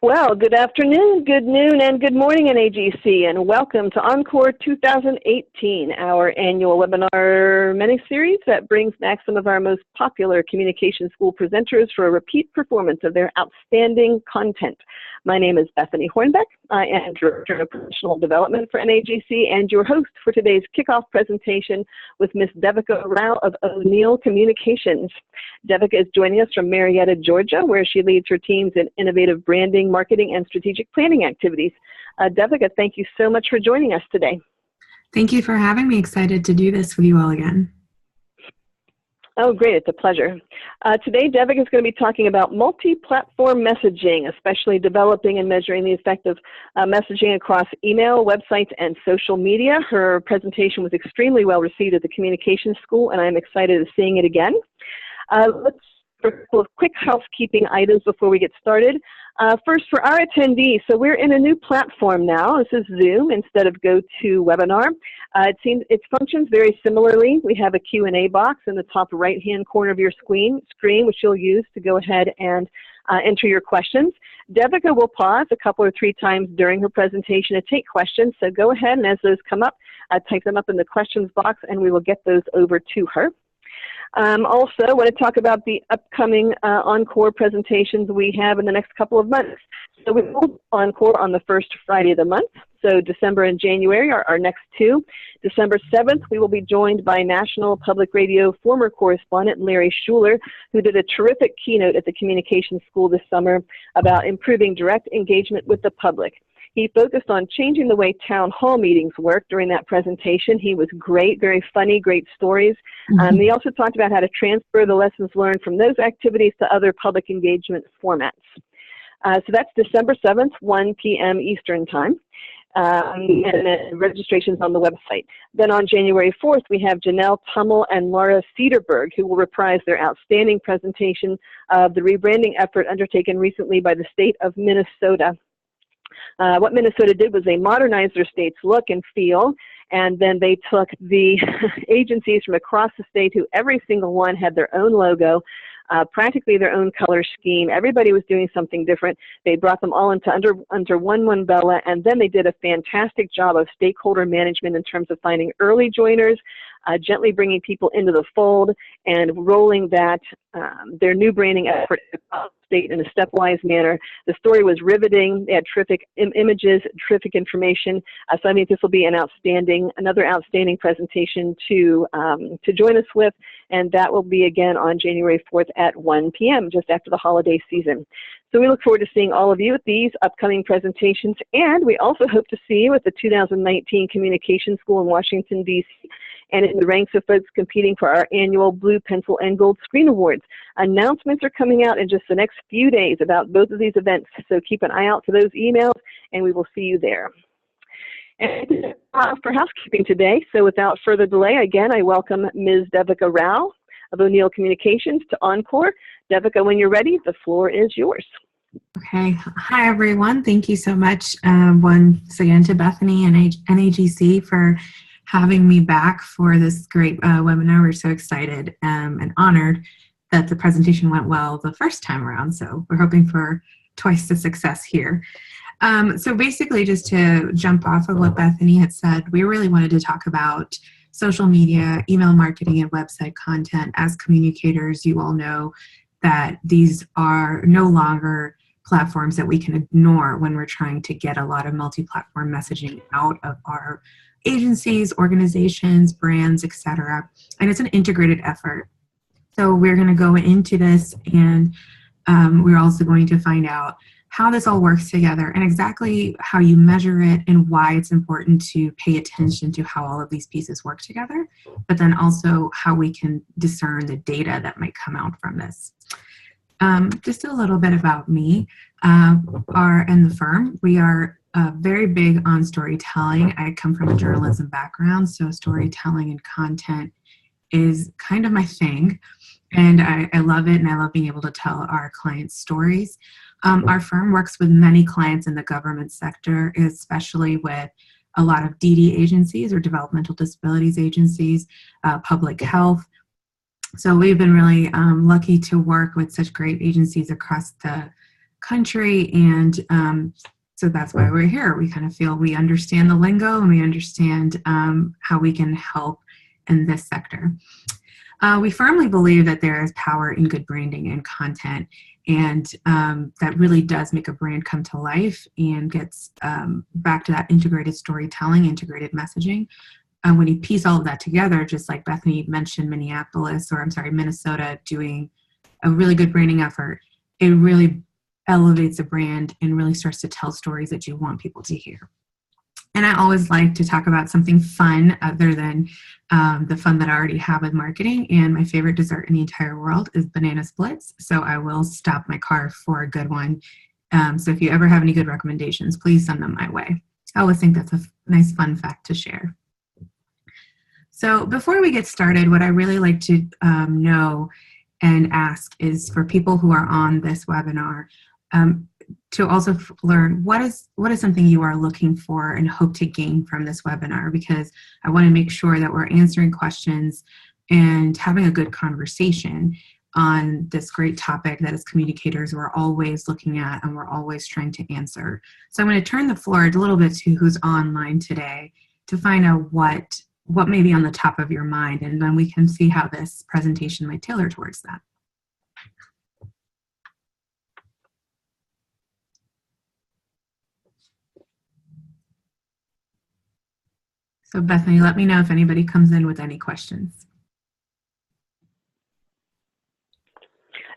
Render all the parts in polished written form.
Well, good afternoon, good noon, and good morning, NAGC, and welcome to Encore 2018, our annual webinar mini-series that brings back some of our most popular communication school presenters for a repeat performance of their outstanding content. My name is Bethany Hornbeck. I am Director of Professional Development for NAGC and your host for today's kickoff presentation with Ms. Devika Rao of O'Neill Communications. Devika is joining us from Marietta, Georgia, where she leads her teams in innovative branding, marketing, and strategic planning activities. Devika, thank you so much for joining us today. Thank you for having me. Excited to do this with you all again. Oh, great. It's a pleasure. Today, Devika is going to be talking about multi-platform messaging, especially developing and measuring the effect of messaging across email, websites, and social media. Her presentation was extremely well received at the Communications School, and I'm excited to seeing it again. Let's for a couple of quick housekeeping items before we get started. First, for our attendees, so we're in a new platform now. This is Zoom instead of GoToWebinar. It functions very similarly. We have a Q&A box in the top right-hand corner of your screen, which you'll use to go ahead and enter your questions. Devika will pause a couple or three times during her presentation to take questions, so go ahead and as those come up, type them up in the questions box and we will get those over to her. Also, I want to talk about the upcoming Encore presentations we have in the next couple of months. So we hold Encore on the first Friday of the month. So December and January are our next two. December 7th, we will be joined by National Public Radio former correspondent Larry Schuler, who did a terrific keynote at the Communications School this summer about improving direct engagement with the public. He focused on changing the way town hall meetings work during that presentation. He was great, very funny, great stories. He also talked about how to transfer the lessons learned from those activities to other public engagement formats. So that's December 7th, 1 p.m. Eastern Time. And registration's on the website. Then on January 4th, we have Janelle Tummel and Laura Cederberg, who will reprise their outstanding presentation of the rebranding effort undertaken recently by the state of Minnesota. What Minnesota did was they modernized their state's look and feel, and then they took the agencies from across the state, who every single one had their own logo, practically their own color scheme. Everybody was doing something different. They brought them all into under one umbrella, and then they did a fantastic job of stakeholder management in terms of finding early joiners, gently bringing people into the fold, and rolling that their new branding effort across the state in a stepwise manner. The story was riveting. They had terrific images, terrific information. So I think this will be another outstanding presentation to join us with, and that will be again on January 4th at 1 p.m., just after the holiday season. So we look forward to seeing all of you at these upcoming presentations, and we also hope to see you at the 2019 Communication School in Washington, D.C., and in the ranks of folks competing for our annual Blue Pencil and Gold Screen Awards. Announcements are coming out in just the next few days about both of these events, so keep an eye out for those emails, and we will see you there. And for housekeeping today, so without further delay, again, I welcome Ms. Devika Rao of O'Neill Communications to Encore. Devika, when you're ready, the floor is yours. Okay. Hi, everyone. Thank you so much once again to Bethany and NAGC for having me back for this great webinar. We're so excited and honored that the presentation went well the first time around. So we're hoping for twice the success here. So basically, just to jump off of what Bethany had said, we really wanted to talk about social media, email marketing, and website content. As communicators, you all know that these are no longer platforms that we can ignore when we're trying to get a lot of multi-platform messaging out of our agencies, organizations, brands, etc. And it's an integrated effort. So we're going to go into this, and we're also going to find out how this all works together and exactly how you measure it and why it's important to pay attention to how all of these pieces work together, but then also how we can discern the data that might come out from this. Just a little bit about me and the firm. We are very big on storytelling. I come from a journalism background, so storytelling and content is kind of my thing, and I love it, and I love being able to tell our clients' stories. Our firm works with many clients in the government sector, especially with a lot of DD agencies or developmental disabilities agencies, public health. So we've been really lucky to work with such great agencies across the country. And so that's why we're here. We kind of feel we understand the lingo and we understand how we can help in this sector. We firmly believe that there is power in good branding and content, and that really does make a brand come to life and gets back to that integrated storytelling, integrated messaging. When you piece all of that together, just like Bethany mentioned, Minnesota doing a really good branding effort, it really elevates a brand and really starts to tell stories that you want people to hear. And I always like to talk about something fun other than the fun that I already have with marketing. And my favorite dessert in the entire world is banana splits. So I will stop my car for a good one. So if you ever have any good recommendations, please send them my way. I always think that's a nice fun fact to share. So before we get started, what I really like to know and ask is for people who are on this webinar to also learn what is something you are looking for and hope to gain from this webinar, because I want to make sure that we're answering questions and having a good conversation on this great topic that as communicators we're always looking at and we're always trying to answer. So I'm going to turn the floor a little bit to who's online today to find out what may be on the top of your mind, and then we can see how this presentation might tailor towards that. So Bethany, let me know if anybody comes in with any questions.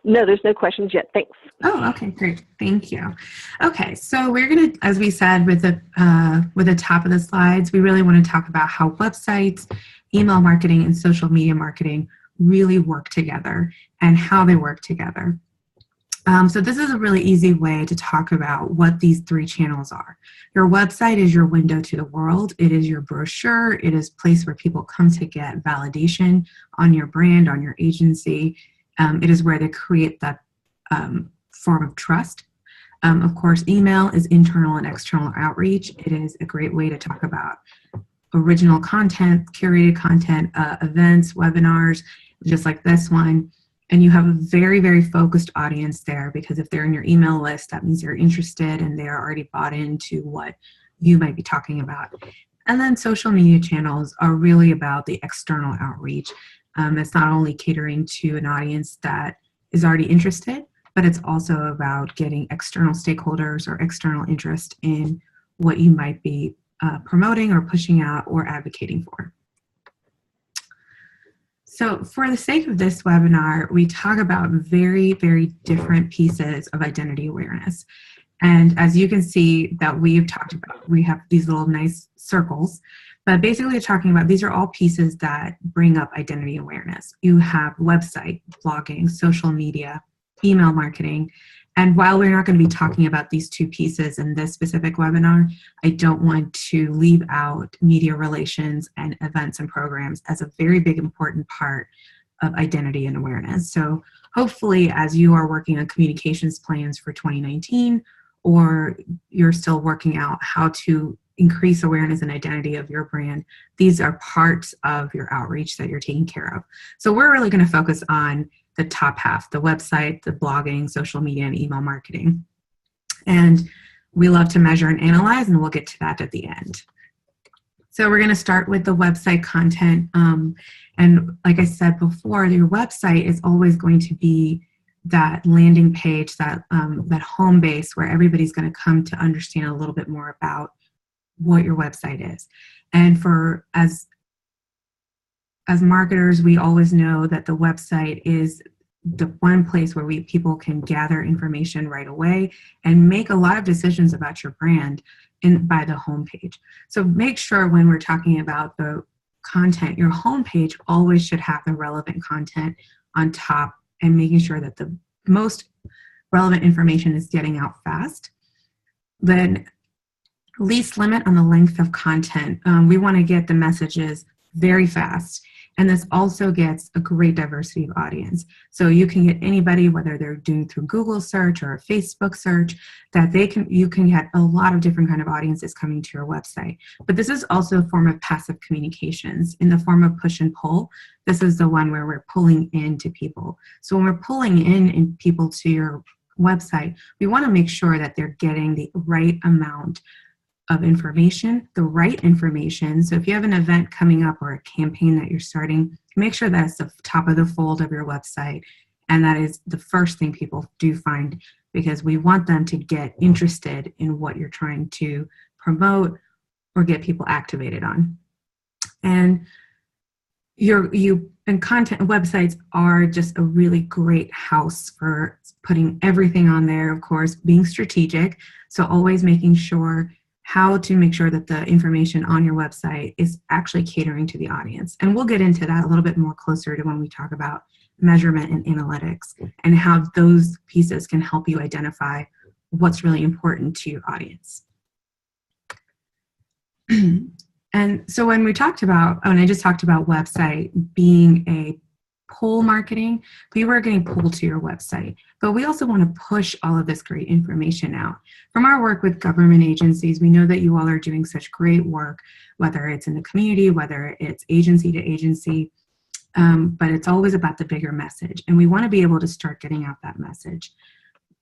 No, there's no questions yet. Thanks. Oh, okay, great. Thank you. Okay, so we're going to, as we said with the top of the slides, we really want to talk about how websites, email marketing, and social media marketing really work together and how they work together. So this is a really easy way to talk about what these three channels are. Your website is your window to the world. It is your brochure. It is a place where people come to get validation on your brand, on your agency. It is where they create that form of trust. Of course, email is internal and external outreach. It is a great way to talk about original content, curated content, events, webinars, just like this one. And you have a very, very focused audience there, because if they're in your email list, that means they're interested and they're already bought into what you might be talking about. And then social media channels are really about the external outreach. It's not only catering to an audience that is already interested, but it's also about getting external stakeholders or external interest in what you might be promoting or pushing out or advocating for. So for the sake of this webinar, we talk about very, very different pieces of identity awareness. And as you can see that we've talked about, we have these little nice circles, but basically we're talking about these are all pieces that bring up identity awareness. You have website, blogging, social media, email marketing. And while we're not going to be talking about these two pieces in this specific webinar, I don't want to leave out media relations and events and programs as a very big important part of identity and awareness. So hopefully as you are working on communications plans for 2019, or you're still working out how to increase awareness and identity of your brand, these are parts of your outreach that you're taking care of. So we're really going to focus on the top half, the website, the blogging, social media, and email marketing. And we love to measure and analyze, and we'll get to that at the end. So we're going to start with the website content. And like I said before, your website is always going to be that landing page, that home base where everybody's going to come to understand a little bit more about what your website is. And for as marketers, we always know that the website is the one place where people can gather information right away and make a lot of decisions about your brand by the homepage. So make sure when we're talking about the content, your homepage always should have the relevant content on top, and making sure that the most relevant information is getting out fast. Then least limit on the length of content. We want to get the messages very fast. And this also gets a great diversity of audience. So you can get anybody, whether they're doing through Google search or a Facebook search, that you can get a lot of different kind of audiences coming to your website. But this is also a form of passive communications in the form of push and pull. This is the one where we're pulling into people. So when we're pulling in people to your website, we want to make sure that they're getting the right amount of information, the right information. So if you have an event coming up or a campaign that you're starting, make sure that's the top of the fold of your website. And that is the first thing people do find, because we want them to get interested in what you're trying to promote or get people activated on. And content websites are just a really great house for putting everything on there, of course, being strategic. So always making sure how to make sure that the information on your website is actually catering to the audience. And we'll get into that a little bit more closer to when we talk about measurement and analytics and how those pieces can help you identify what's really important to your audience. And so when we talked about, and I just talked about website being a pull marketing, we were getting pulled to your website, but we also want to push all of this great information out. From our work with government agencies, we know that you all are doing such great work, whether it's in the community, whether it's agency to agency, but it's always about the bigger message. And we want to be able to start getting out that message.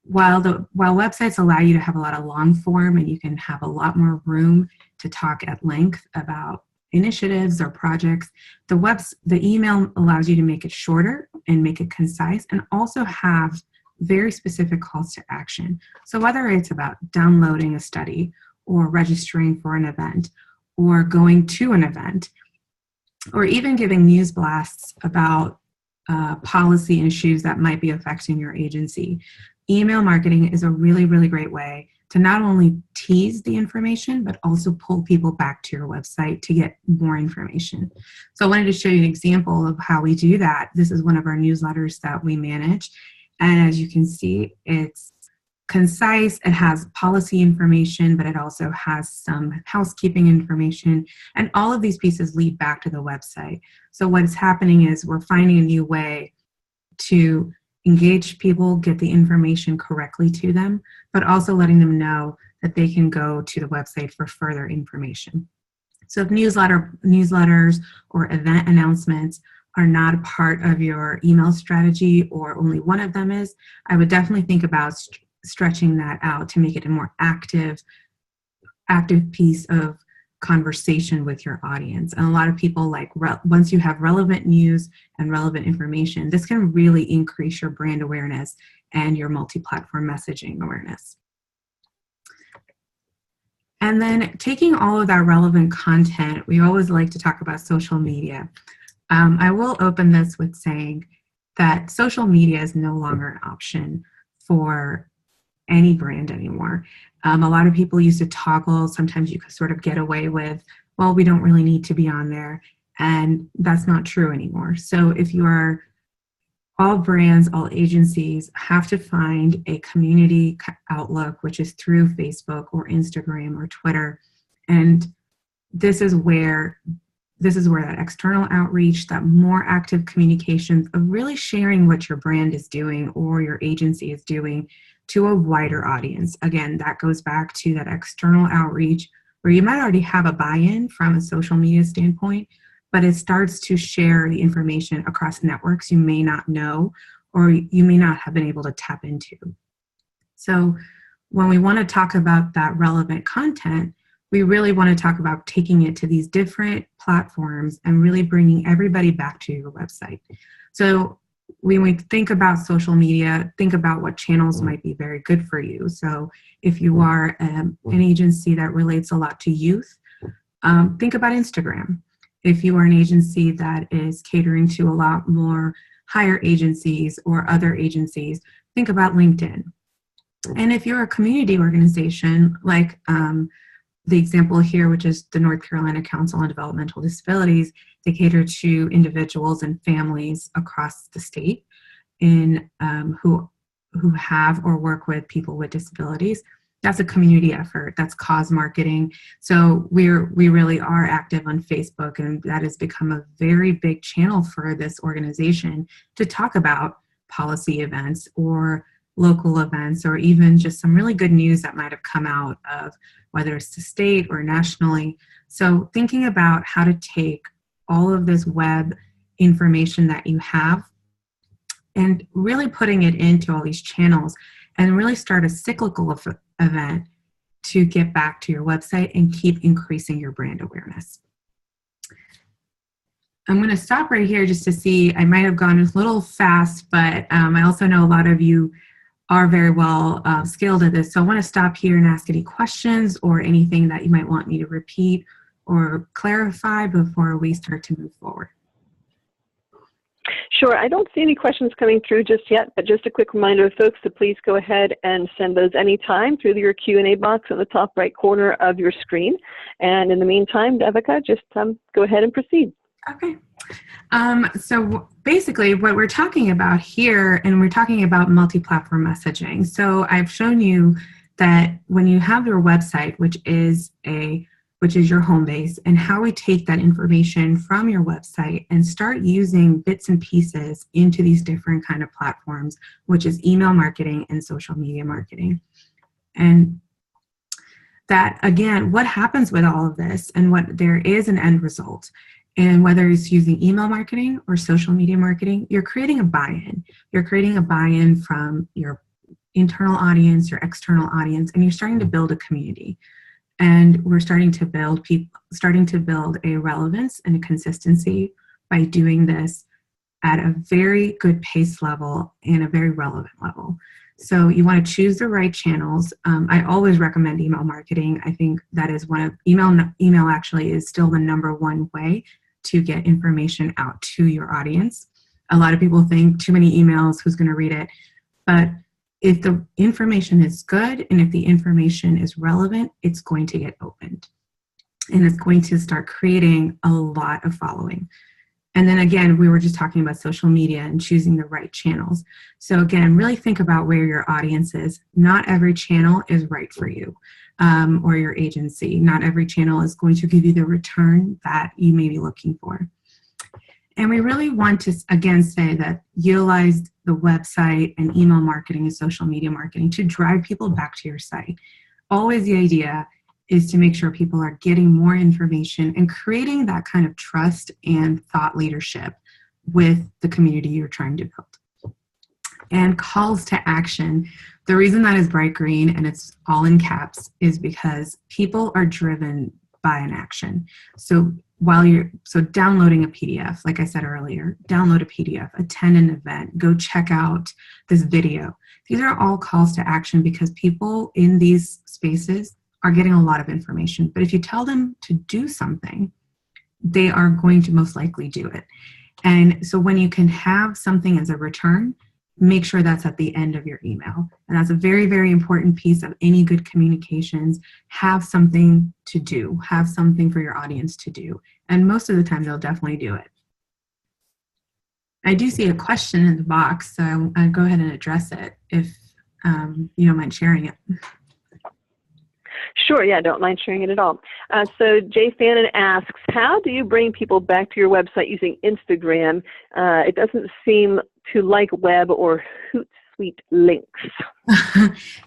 While websites allow you to have a lot of long form and you can have a lot more room to talk at length about initiatives or projects, the email allows you to make it shorter and make it concise, and also have very specific calls to action. So whether it's about downloading a study or registering for an event or going to an event, or even giving news blasts about policy issues that might be affecting your agency, email marketing is a really, really great way to not only tease the information, but also pull people back to your website to get more information. So I wanted to show you an example of how we do that. This is one of our newsletters that we manage. And as you can see, it's concise, it has policy information, but it also has some housekeeping information. And all of these pieces lead back to the website. So what's happening is we're finding a new way to engage people, get the information correctly to them, but also letting them know that they can go to the website for further information. So if newsletters or event announcements are not a part of your email strategy, or only one of them is, I would definitely think about stretching that out to make it a more active piece of conversation with your audience. And a lot of people once you have relevant news and relevant information, this can really increase your brand awareness and your multi-platform messaging awareness. And then taking all of that relevant content, we always like to talk about social media. I will open this with saying that social media is no longer an option for any brand anymore. A lot of people used to toggle. Sometimes you could sort of get away with, well, we don't really need to be on there. And that's not true anymore. So if you are, all brands, all agencies have to find a community outlook, which is through Facebook or Instagram or Twitter. And this is where that external outreach, that more active communications of really sharing what your brand is doing or your agency is doing to a wider audience. Again, that goes back to that external outreach where you might already have a buy-in from a social media standpoint, but it starts to share the information across networks you may not know or you may not have been able to tap into. So when we want to talk about that relevant content, we really want to talk about taking it to these different platforms and really bringing everybody back to your website. So when we think about social media, think about what channels might be very good for you. So if you are an agency that relates a lot to youth, think about Instagram. If you are an agency that is catering to a lot more higher agencies or other agencies, think about LinkedIn. And if you're a community organization like the example here, which is the North Carolina Council on Developmental Disabilities, they cater to individuals and families across the state who have or work with people with disabilities. That's a community effort. That's cause marketing. So we really are active on Facebook, and that has become a very big channel for this organization to talk about policy events or local events, or even just some really good news that might have come out of whether it's the state or nationally. So thinking about how to take all of this web information that you have and really putting it into all these channels and really start a cyclical event to get back to your website and keep increasing your brand awareness. I'm going to stop right here just to see, I might have gone a little fast, but I also know a lot of you are very well skilled at this. So I want to stop here and ask any questions or anything that you might want me to repeat or clarify before we start to move forward. Sure. I don't see any questions coming through just yet, but just a quick reminder to folks to please go ahead and send those anytime through your Q&A box in the top right corner of your screen. And in the meantime, Devika, just go ahead and proceed. Okay. So basically what we're talking about here, and we're talking about multi-platform messaging. So I've shown you that when you have your website, which is your home base, and how we take that information from your website and start using bits and pieces into these different kind of platforms, which is email marketing and social media marketing. And that, again, what happens with all of this, and what there is an end result. And whether it's using email marketing or social media marketing, you're creating a buy-in. You're creating a buy-in from your internal audience, your external audience, and you're starting to build a community. And we're starting to build a relevance and a consistency by doing this at a very good pace level and a very relevant level. So you want to choose the right channels. I always recommend email marketing. I think that is email actually is still the #1 way to get information out to your audience. A lot of people think too many emails, who's going to read it? But if the information is good and if the information is relevant, it's going to get opened. And it's going to start creating a lot of following. And then again, we were just talking about social media and choosing the right channels. So again, really think about where your audience is. Not every channel is right for you or your agency. Not every channel is going to give you the return that you may be looking for. And we really want to, again, say that utilize the website and email marketing and social media marketing to drive people back to your site. Always the idea is to make sure people are getting more information and creating that kind of trust and thought leadership with the community you're trying to build. And calls to action. The reason that is bright green and it's all in caps is because people are driven by an action. So downloading a PDF, like I said earlier, download a PDF, attend an event, go check out this video. These are all calls to action because people in these spaces are getting a lot of information. But if you tell them to do something, they are going to most likely do it. And so when you can have something as a return, make sure that's at the end of your email. And that's a very, very important piece of any good communications. Have something to do, have something for your audience to do. And most of the time, they'll definitely do it. I do see a question in the box, so I'll go ahead and address it if you don't mind sharing it. Sure, yeah, don't mind sharing it at all. So Jay Fannin asks, how do you bring people back to your website using Instagram? It doesn't seem to like web or Hootsuite links.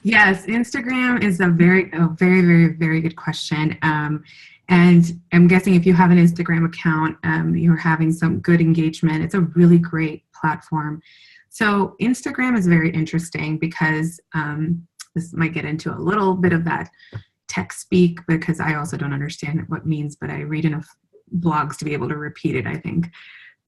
Yes, Instagram is a very, very, very good question. And I'm guessing if you have an Instagram account, you're having some good engagement. It's a really great platform. So Instagram is very interesting because this might get into a little bit of that tech speak because I also don't understand what it means, but I read enough blogs to be able to repeat it, I think.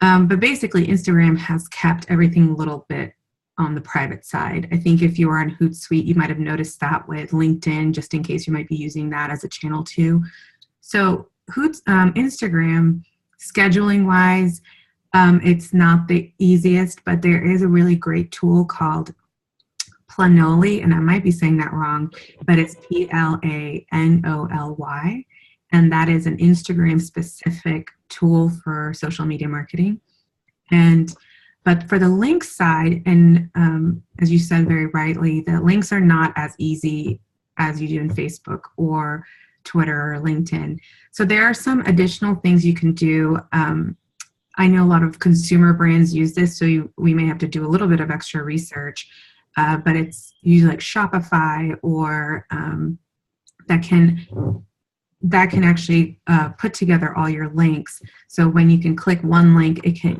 But basically, Instagram has kept everything a little bit on the private side. I think if you are on Hootsuite, you might have noticed that with LinkedIn, just in case you might be using that as a channel too. So Instagram, scheduling-wise, it's not the easiest, but there is a really great tool called Planoly, and I might be saying that wrong, but it's Planoly, and that is an Instagram-specific tool for social media marketing. But for the links side, and as you said very rightly, the links are not as easy as you do in Facebook or Twitter or LinkedIn. So there are some additional things you can do. I know a lot of consumer brands use this, so we may have to do a little bit of extra research, but it's usually like Shopify or that can actually put together all your links. So when you can click one link, it can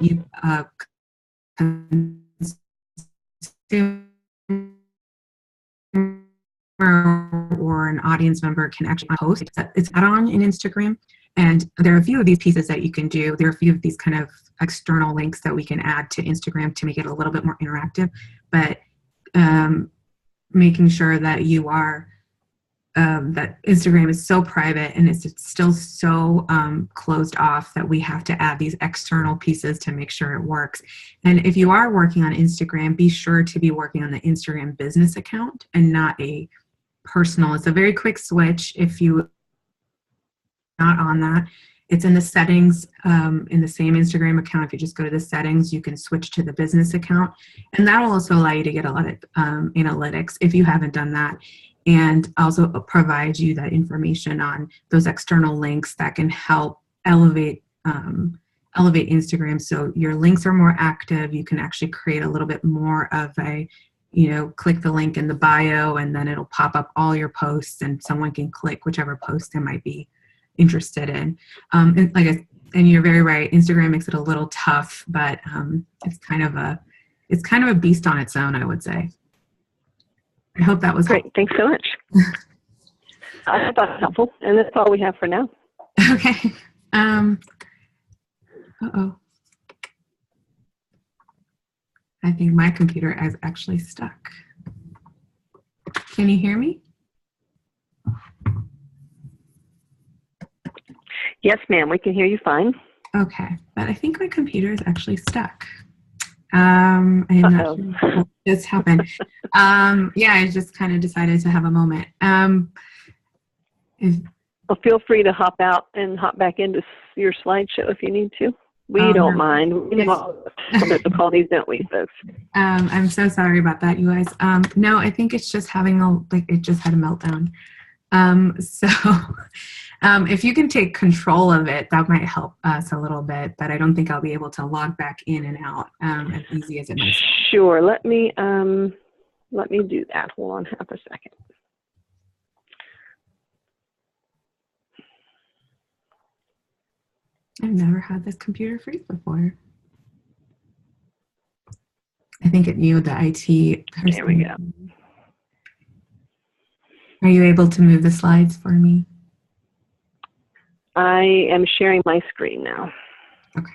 consume or an audience member can actually post. It's add-on in Instagram. And there are a few of these pieces that you can do. There are a few of these kind of external links that we can add to Instagram to make it a little bit more interactive. But making sure that you are that Instagram is so private and it's still so closed off that we have to add these external pieces to make sure it works. And if you are working on Instagram, be sure to be working on the Instagram business account and not a personal. It's a very quick switch. If you not on that, it's in the settings in the same Instagram account. If you just go to the settings, you can switch to the business account, and that will also allow you to get a lot of analytics if you haven't done that, and also provide you that information on those external links that can help elevate Instagram, so your links are more active. You can actually create a little bit more of a, click the link in the bio and then it'll pop up all your posts and someone can click whichever post they might be interested in. And you're very right, Instagram makes it a little tough, but it's kind of a beast on its own, I would say. I hope that was great. Helpful. Thanks so much. I thought it was helpful, and that's all we have for now. Okay. I think my computer is actually stuck. Can you hear me? Yes, ma'am. We can hear you fine. Okay, but I think my computer is actually stuck. I am not sure what just happened. Yeah, I just kind of decided to have a moment. Well, feel free to hop out and hop back into your slideshow if you need to. We don't mind. We have some difficulties, don't we, folks? I'm so sorry about that, you guys. No, I think it's just it just had a meltdown. So if you can take control of it, that might help us a little bit, but I don't think I'll be able to log back in and out as easy as it might. Sure. Let me do that. Hold on half a second. I've never had this computer freeze before. I think it knew the IT person. There we go. Are you able to move the slides for me? I am sharing my screen now. Okay.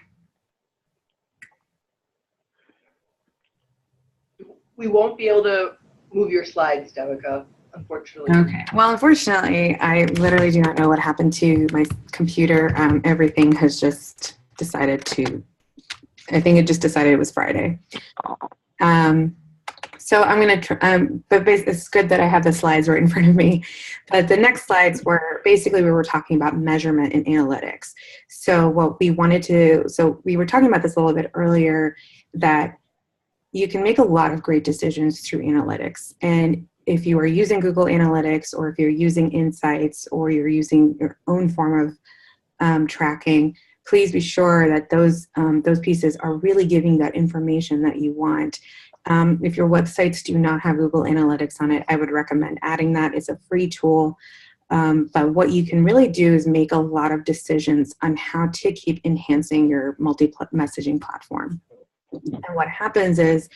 We won't be able to move your slides, Devika, unfortunately. Okay. Well, unfortunately, I literally do not know what happened to my computer. Everything has just decided I think it just decided it was Friday. So I'm going to, but it's good that I have the slides right in front of me. But the next slides were basically we were talking about measurement and analytics. So what we wanted to, so we were talking about this a little bit earlier, that you can make a lot of great decisions through analytics. And if you are using Google Analytics, or if you're using Insights, or you're using your own form of tracking, please be sure that those pieces are really giving that information that you want. If your websites do not have Google Analytics on it, I would recommend adding that. It's a free tool. But what you can really do is make a lot of decisions on how to keep enhancing your multi-messaging platform. And what happens is,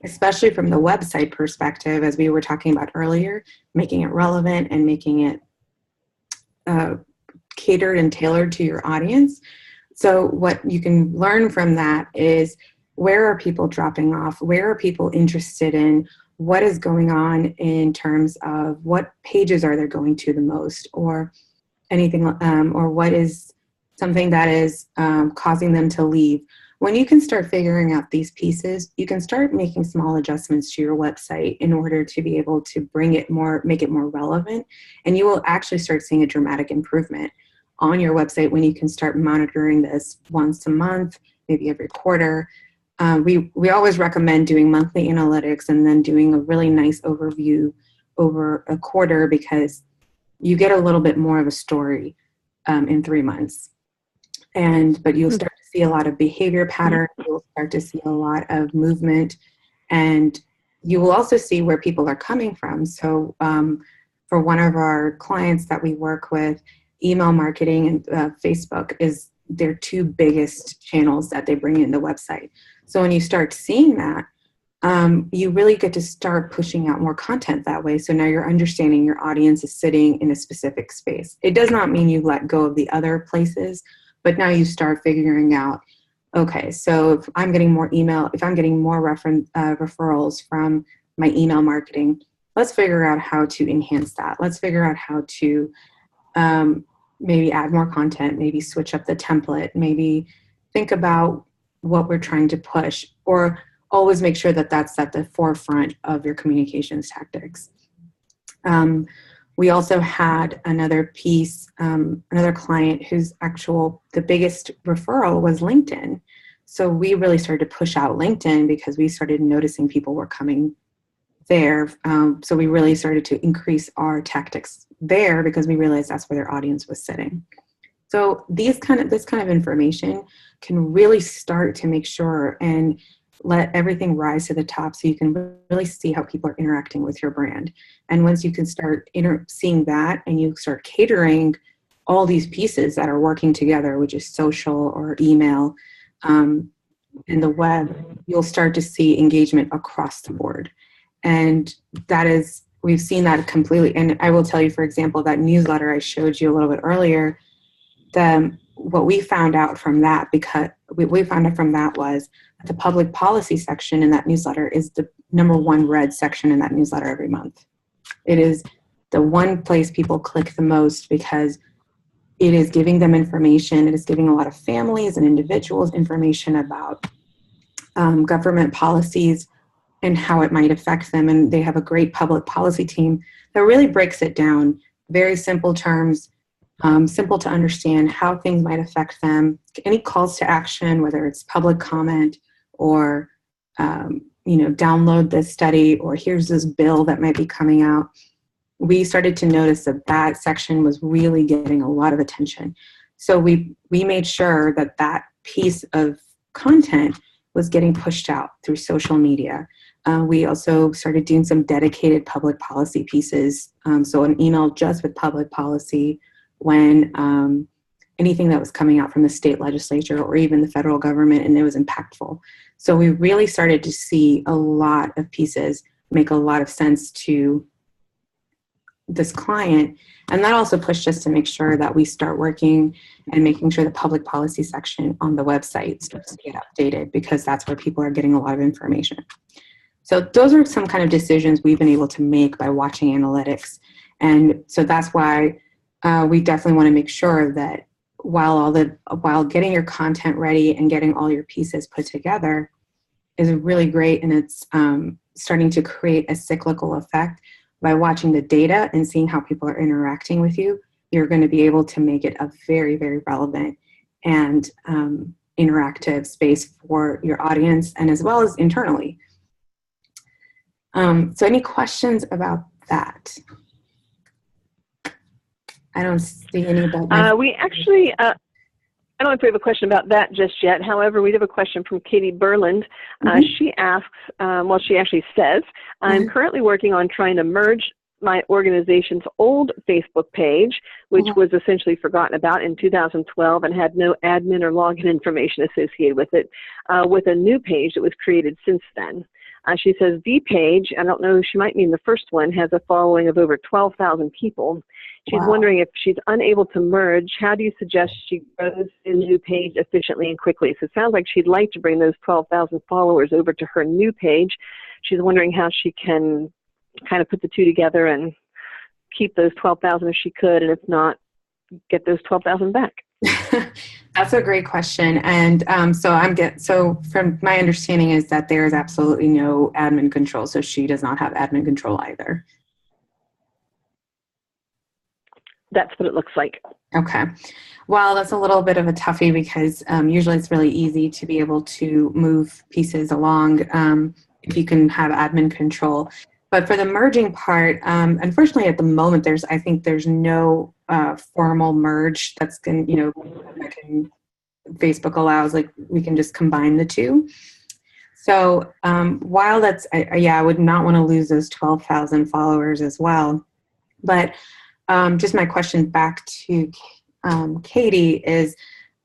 especially from the website perspective, as we were talking about earlier, making it relevant and making it catered and tailored to your audience. So what you can learn from that is, where are people dropping off? Where are people interested in? What is going on in terms of what pages are they going to the most, or anything, or what is something that is causing them to leave? When you can start figuring out these pieces, you can start making small adjustments to your website in order to be able to make it more relevant. And you will actually start seeing a dramatic improvement on your website when you can start monitoring this once a month, maybe every quarter. We always recommend doing monthly analytics and then doing a really nice overview over a quarter, because you get a little bit more of a story in 3 months. But you'll start to see a lot of behavior patterns. You'll start to see a lot of movement, and you will also see where people are coming from. So for one of our clients that we work with, email marketing and Facebook is their two biggest channels that they bring in the website. So when you start seeing that, you really get to start pushing out more content that way. So now you're understanding your audience is sitting in a specific space. It does not mean you let go of the other places, but now you start figuring out, okay, so if I'm getting more referrals from my email marketing, let's figure out how to enhance that. Let's figure out how to maybe add more content, maybe switch up the template, maybe think about what we're trying to push, or always make sure that that's at the forefront of your communications tactics. We also had another piece, another client whose the biggest referral was LinkedIn. So we really started to push out LinkedIn because we started noticing people were coming there. So we really started to increase our tactics there because we realized that's where their audience was sitting. So this kind of information can really start to make sure and let everything rise to the top so you can really see how people are interacting with your brand. And once you can start seeing that and you start catering all these pieces that are working together, which is social or email and the web, you'll start to see engagement across the board. And we've seen that completely. And I will tell you, for example, that newsletter I showed you a little bit earlier, what we found out from that, because we found out from that was the public policy section in that newsletter is the #1 read section in that newsletter every month. It is the one place people click the most because it is giving them information. It is giving a lot of families and individuals information about government policies and how it might affect them. And they have a great public policy team that really breaks it down, very simple terms, simple to understand how things might affect them, any calls to action, whether it's public comment or, download this study or here's this bill that might be coming out. We started to notice that section was really getting a lot of attention. So we made sure that piece of content was getting pushed out through social media. We also started doing some dedicated public policy pieces. So an email just with public policy when anything that was coming out from the state legislature or even the federal government, and it was impactful. So we really started to see a lot of pieces make a lot of sense to this client. And that also pushed us to make sure that we start working and making sure the public policy section on the website starts to get updated because that's where people are getting a lot of information. So those are some kind of decisions we've been able to make by watching analytics. And so that's why we definitely want to make sure that while getting your content ready and getting all your pieces put together is really great, and it's starting to create a cyclical effect. By watching the data and seeing how people are interacting with you, you're going to be able to make it a very, very relevant and interactive space for your audience and as well as internally. So any questions about that? I don't see any about we actually, I don't know if we have a question about that just yet. However, we have a question from Katie Berland. She asks, she actually says, I'm currently working on trying to merge my organization's old Facebook page, which was essentially forgotten about in 2012 and had no admin or login information associated with it, with a new page that was created since then. She says the page, I don't know, she might mean the first one, has a following of over 12,000 people. She's wondering if she's unable to merge, how do you suggest she grows a new page efficiently and quickly? So it sounds like she'd like to bring those 12,000 followers over to her new page. She's wondering how she can kind of put the two together and keep those 12,000 if she could, and if not, get those 12,000 back. That's a great question. And so from my understanding is that there is absolutely no admin control. So she does not have admin control either. That's what it looks like. Okay. Well, that's a little bit of a toughie because usually it's really easy to be able to move pieces along if you can have admin control. But for the merging part, unfortunately at the moment, I think there's no formal merge that's Facebook allows, like we can just combine the two. So while I would not want to lose those 12,000 followers as well. But just my question back to Katie is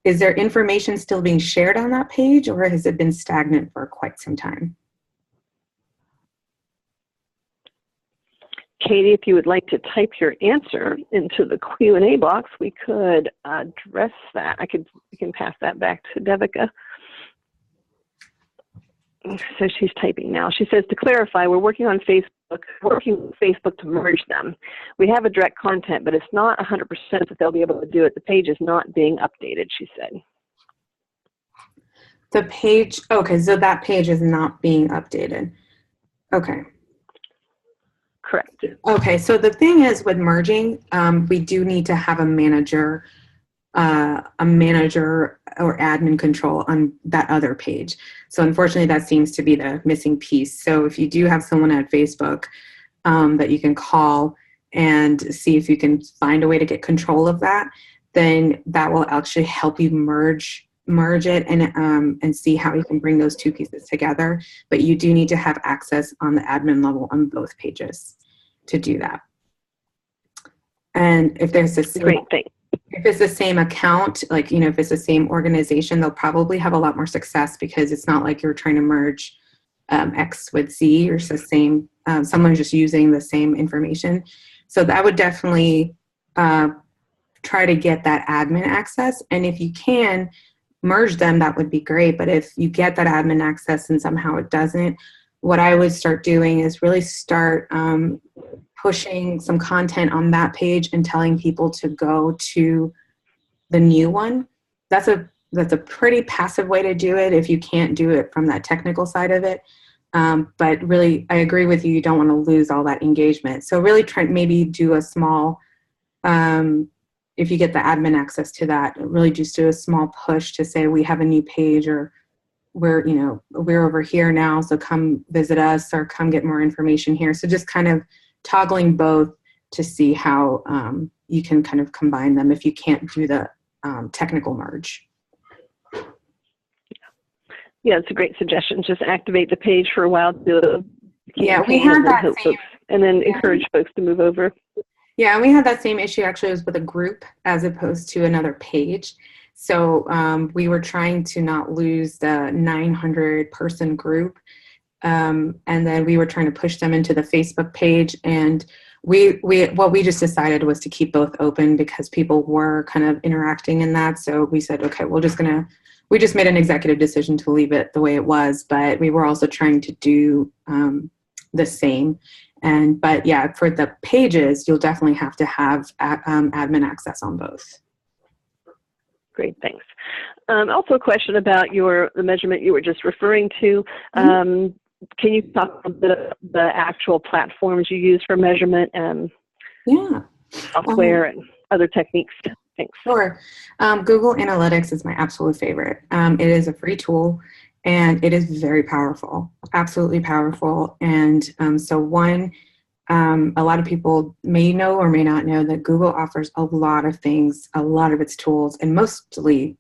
there information still being shared on that page or has it been stagnant for quite some time? Katie, if you would like to type your answer into the Q&A box, we could address that. We can pass that back to Devika. So she's typing now. She says, to clarify, we're working with Facebook to merge them. We have a direct content, but it's not 100% that they'll be able to do it. The page is not being updated, she said. The page, okay, so that page is not being updated. Okay. Correct. Okay, so the thing is with merging, we do need to have a manager or admin control on that other page. So unfortunately, that seems to be the missing piece. So if you do have someone at Facebook that you can call and see if you can find a way to get control of that, then that will actually help you merge it and see how you can bring those two pieces together. But you do need to have access on the admin level on both pages to do that. And if there's a great thing. If it's the same account, like, if it's the same organization, they'll probably have a lot more success because it's not like you're trying to merge X with Z, or it's the same, someone's just using the same information. So that would definitely try to get that admin access. And if you can merge them, that would be great. But if you get that admin access and somehow it doesn't, what I would start doing is really start pushing some content on that page and telling people to go to the new one. That's a pretty passive way to do it if you can't do it from that technical side of it. But really, I agree with you. You don't want to lose all that engagement. So really try maybe do a small, if you get the admin access to that, really just do a small push to say we have a new page, or we're over here now, so come visit us or come get more information here. So just kind of toggling both to see how you can kind of combine them if you can't do the technical merge. Yeah, it's a great suggestion. Just activate the page for a while to yeah, we had that same, and then encourage folks to move over. Yeah, and we had that same issue actually. It was with a group as opposed to another page. So we were trying to not lose the 900 person group. And then we were trying to push them into the Facebook page, and what we just decided was to keep both open because people were kind of interacting in that. So we said, okay, we just made an executive decision to leave it the way it was, but we were also trying to do the same. But yeah, for the pages, you'll definitely have to have admin access on both. Great, thanks. Also a question about the measurement you were just referring to. Can you talk a bit about the actual platforms you use for measurement and software and other techniques? Thanks. Sure. Google Analytics is my absolute favorite. It is a free tool, and it is very powerful, absolutely powerful. And a lot of people may know or may not know that Google offers a lot of things, a lot of its tools, and mostly,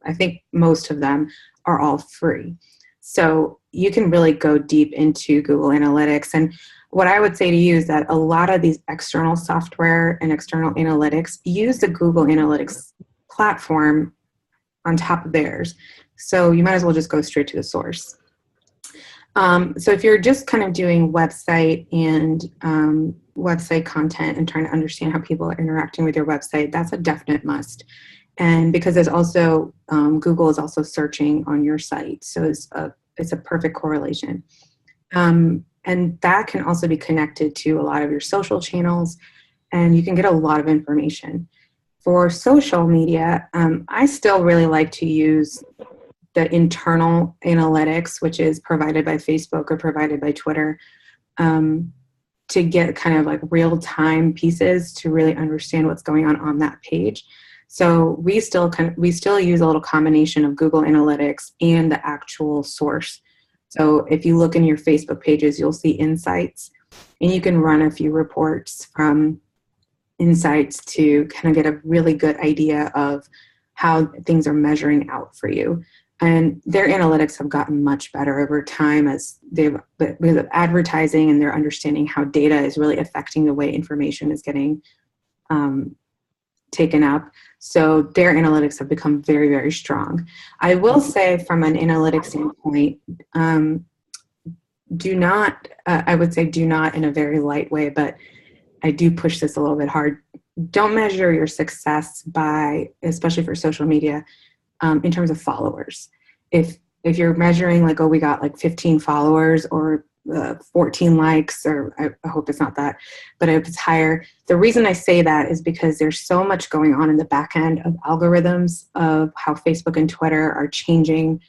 I think most of them are all free. So you can really go deep into Google Analytics. And what I would say to you is that a lot of these external software and external analytics use the Google Analytics platform on top of theirs. So you might as well just go straight to the source. So if you're just kind of doing website and website content and trying to understand how people are interacting with your website, that's a definite must. And because there's also, Google is also searching on your site. So it's a perfect correlation. And that can also be connected to a lot of your social channels, and you can get a lot of information. For social media, I still really like to use the internal analytics, which is provided by Facebook or provided by Twitter, to get kind of like real-time pieces to really understand what's going on that page. So we still use a little combination of Google Analytics and the actual source. So if you look in your Facebook pages, you'll see insights, and you can run a few reports from insights to kind of get a really good idea of how things are measuring out for you. And their analytics have gotten much better over time as with advertising, and they're understanding how data is really affecting the way information is getting taken up. So their analytics have become very, very strong. I will say from an analytics standpoint, do not in a very light way, but I do push this a little bit hard. Don't measure your success by, especially for social media, in terms of followers. If you're measuring like, oh, we got like 15 followers or 14 likes, or I hope it's not that, but if it's higher, the reason I say that is because there's so much going on in the back end of algorithms of how Facebook and Twitter are changing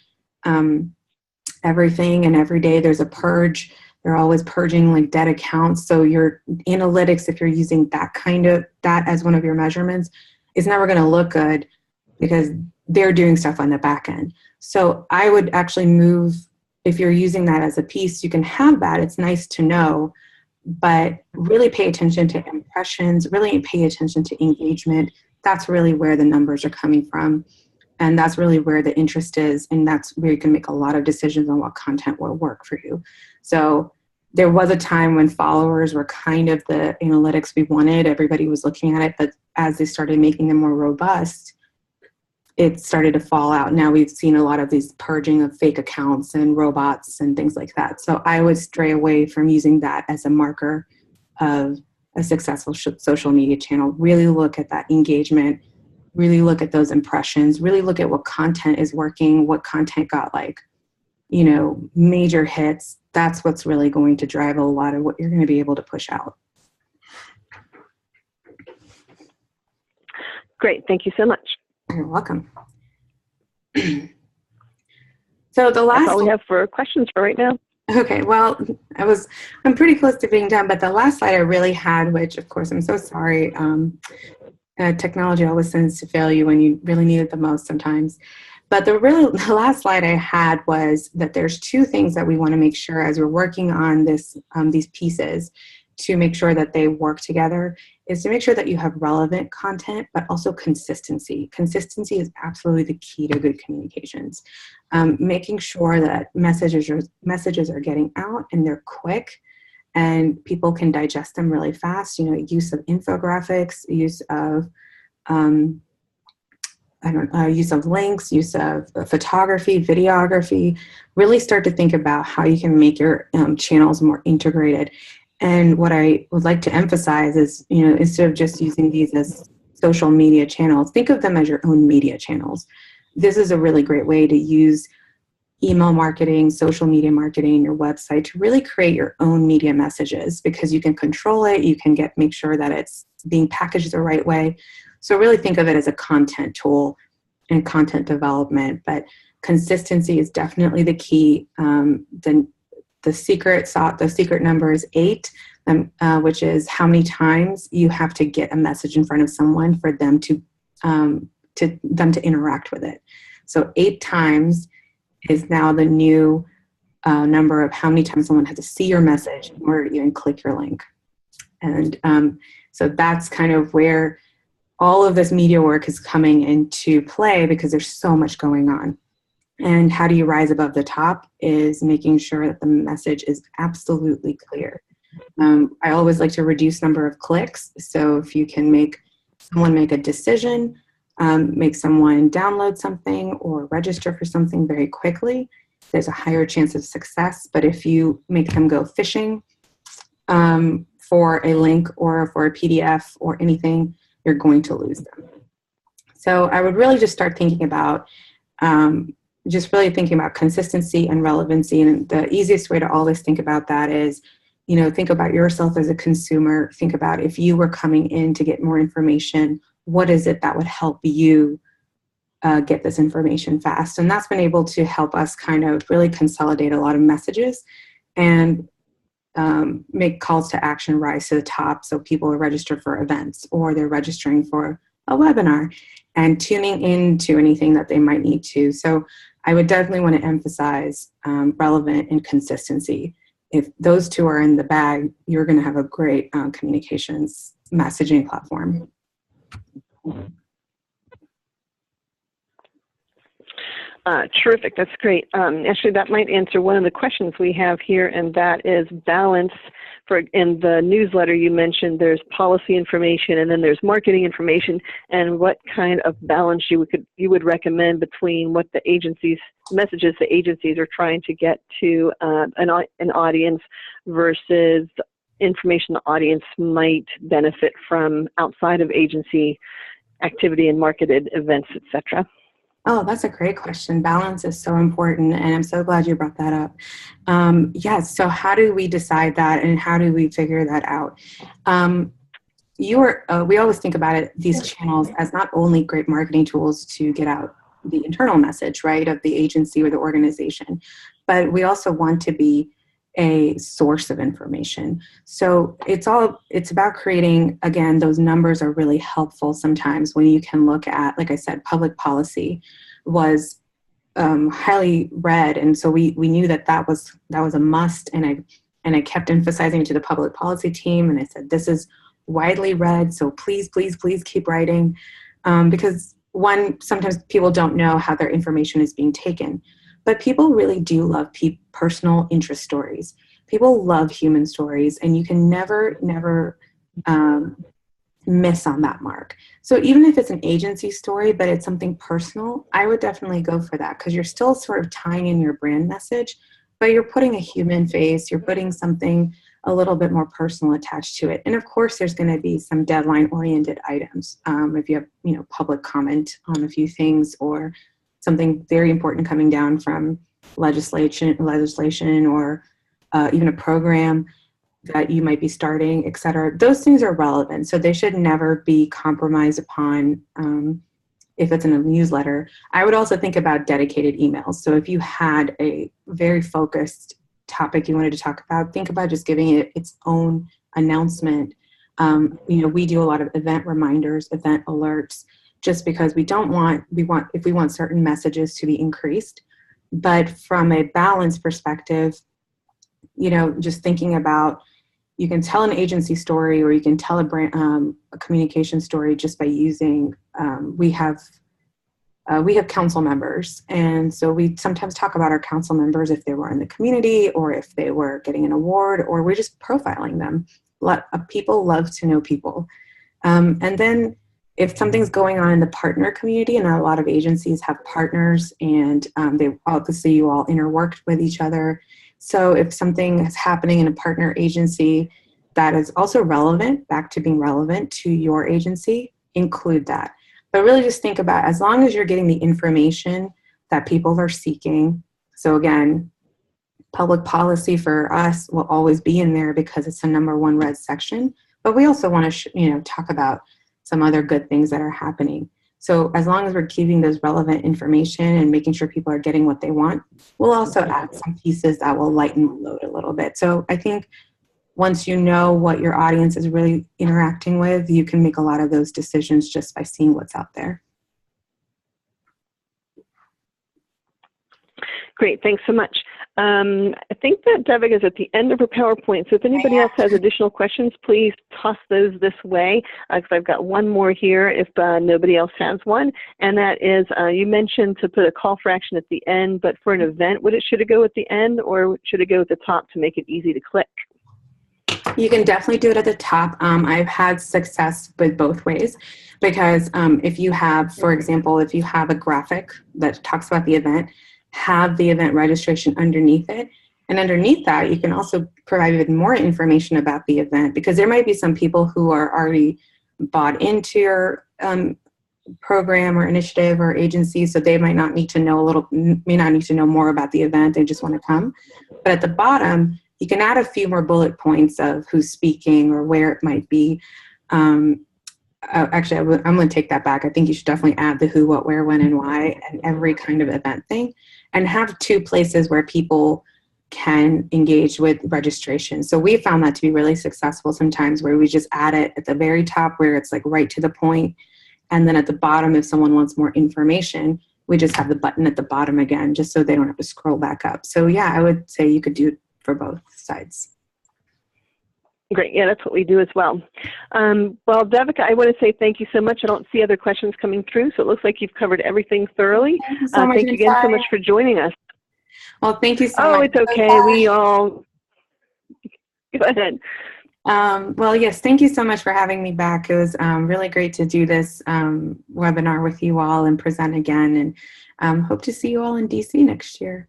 everything, and every day there's a purge. They're always purging like dead accounts. So your analytics, if you're using that as one of your measurements, is never going to look good because they're doing stuff on the back end. So I would actually move, if you're using that as a piece, you can have that. It's nice to know, but really pay attention to impressions, really pay attention to engagement. That's really where the numbers are coming from. And that's really where the interest is. And that's where you can make a lot of decisions on what content will work for you. So there was a time when followers were kind of the analytics we wanted. Everybody was looking at it, but as they started making them more robust, it started to fall out. Now we've seen a lot of these purging of fake accounts and robots and things like that. So I would stray away from using that as a marker of a successful social media channel. Really look at that engagement, really look at those impressions, really look at what content is working, what content got like, major hits. That's what's really going to drive a lot of what you're going to be able to push out. Great, thank you so much. You're welcome. So the last, that's all we have for questions for right now. Okay, well, I'm pretty close to being done, but the last slide I really had, which of course I'm so sorry, technology always tends to fail you when you really need it the most sometimes. But the last slide I had was that there's two things that we want to make sure as we're working on this, these pieces, to make sure that they work together, is to make sure that you have relevant content, but also consistency. Consistency is absolutely the key to good communications. Making sure that messages are getting out and they're quick and people can digest them really fast. Use of infographics, use of use of links, use of photography, videography. Really start to think about how you can make your channels more integrated. And what I would like to emphasize is, instead of just using these as social media channels, think of them as your own media channels. This is a really great way to use email marketing, social media marketing, your website to really create your own media messages, because you can control it. You can make sure that it's being packaged the right way. So really think of it as a content tool and content development, but consistency is definitely the key. The secret number is 8, which is how many times you have to get a message in front of someone for them to interact with it. So 8 times is now the new number of how many times someone has to see your message in order to even click your link. And so that's kind of where all of this media work is coming into play, because there's so much going on. And how do you rise above the top is making sure that the message is absolutely clear. I always like to reduce number of clicks. So if you can make someone make a decision, make someone download something or register for something very quickly, there's a higher chance of success. But if you make them go fishing for a link or for a PDF or anything, you're going to lose them. So I would really just start thinking about consistency and relevancy. And the easiest way to always think about that is, think about yourself as a consumer. Think about if you were coming in to get more information, what is it that would help you get this information fast? And that's been able to help us kind of really consolidate a lot of messages and make calls to action rise to the top. So people are registered for events, or they're registering for a webinar and tuning into anything that they might need to. So I would definitely want to emphasize relevant and consistency. If those two are in the bag, you're going to have a great communications messaging platform. Terrific. That's great. Actually, that might answer one of the questions we have here, and that is balance. In the newsletter you mentioned there's policy information and then there's marketing information, and what kind of balance you would recommend between what the messages the agencies are trying to get to an audience versus information the audience might benefit from outside of agency activity and marketed events, etc.? Oh, that's a great question. Balance is so important, and I'm so glad you brought that up. Yes, so how do we decide that, and how do we figure that out? We always think about it, these channels, as not only great marketing tools to get out the internal message, right, of the agency or the organization, but we also want to be a source of information. So it's about creating, again, those numbers are really helpful sometimes when you can look at, like I said, public policy was highly read, and so we knew that was a must, and I kept emphasizing to the public policy team, and I said, this is widely read, so please keep writing, because sometimes people don't know how their information is being taken. But people really do love personal interest stories. People love human stories, and you can never miss on that mark. So even if it's an agency story, but it's something personal, I would definitely go for that, because you're still sort of tying in your brand message, but you're putting a human face, you're putting something a little bit more personal attached to it. And of course, there's going to be some deadline-oriented items. If you have, public comment on a few things, or something very important coming down from legislation, or even a program that you might be starting, et cetera. Those things are relevant, so they should never be compromised upon if it's in a newsletter. I would also think about dedicated emails. So if you had a very focused topic you wanted to talk about, think about just giving it its own announcement. We do a lot of event reminders, event alerts, just because we want certain messages to be increased. But from a balance perspective, just thinking about, you can tell an agency story, or you can tell a communication story just by using, we have council members. And so we sometimes talk about our council members if they were in the community, or if they were getting an award, or we're just profiling them. People love to know people. And then if something's going on in the partner community, and a lot of agencies have partners, and they obviously, you all interworked with each other. So if something is happening in a partner agency that is also relevant, back to being relevant to your agency, include that. But really just think about, as long as you're getting the information that people are seeking. So again, public policy for us will always be in there because it's the #1 read section. But we also want to, talk about some other good things that are happening. So as long as we're keeping those relevant information and making sure people are getting what they want, we'll also add some pieces that will lighten the load a little bit. So I think once you know what your audience is really interacting with, you can make a lot of those decisions just by seeing what's out there. Great, thanks so much. I think that Devika is at the end of her PowerPoint, so if anybody else has additional questions, please toss those this way, because I've got one more here if nobody else has one, and that is, you mentioned to put a call for action at the end, but for an event, should it go at the end, or should it go at the top to make it easy to click? You can definitely do it at the top. I've had success with both ways, because if you have, for example, if you have a graphic that talks about the event, have the event registration underneath it. And underneath that, you can also provide even more information about the event, because there might be some people who are already bought into your program or initiative or agency, so they may not need to know more about the event. They just want to come. But at the bottom, you can add a few more bullet points of who's speaking or where it might be. Actually, I'm going to take that back. I think you should definitely add the who, what, where, when, and why, and every kind of event thing, and have 2 places where people can engage with registration. So we found that to be really successful sometimes, where we just add it at the very top where it's like right to the point. And then at the bottom, if someone wants more information, we just have the button at the bottom again, just so they don't have to scroll back up. So yeah, I would say you could do it for both sides. Great. Yeah, that's what we do as well. Well, Devika, I want to say thank you so much. I don't see other questions coming through, so it looks like you've covered everything thoroughly. Thank you so much. Thank you again so much for joining us. Well, thank you so much. Oh, it's okay. We all... Go ahead. Well, yes, thank you so much for having me back. It was really great to do this webinar with you all and present again, and hope to see you all in DC next year.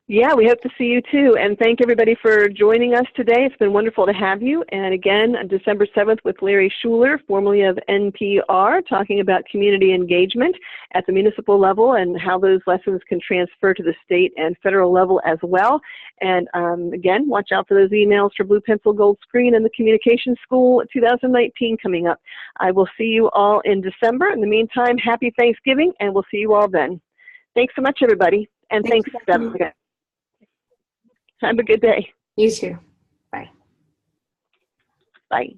Yeah, we hope to see you too. And thank everybody for joining us today. It's been wonderful to have you. And again, on December 7th with Larry Schuler, formerly of NPR, talking about community engagement at the municipal level and how those lessons can transfer to the state and federal level as well. And again, watch out for those emails for Blue Pencil Gold Screen and the Communication School 2019 coming up. I will see you all in December. In the meantime, happy Thanksgiving, and we'll see you all then. Thanks so much, everybody. And thanks, Devika. Have a good day. You too. Bye. Bye.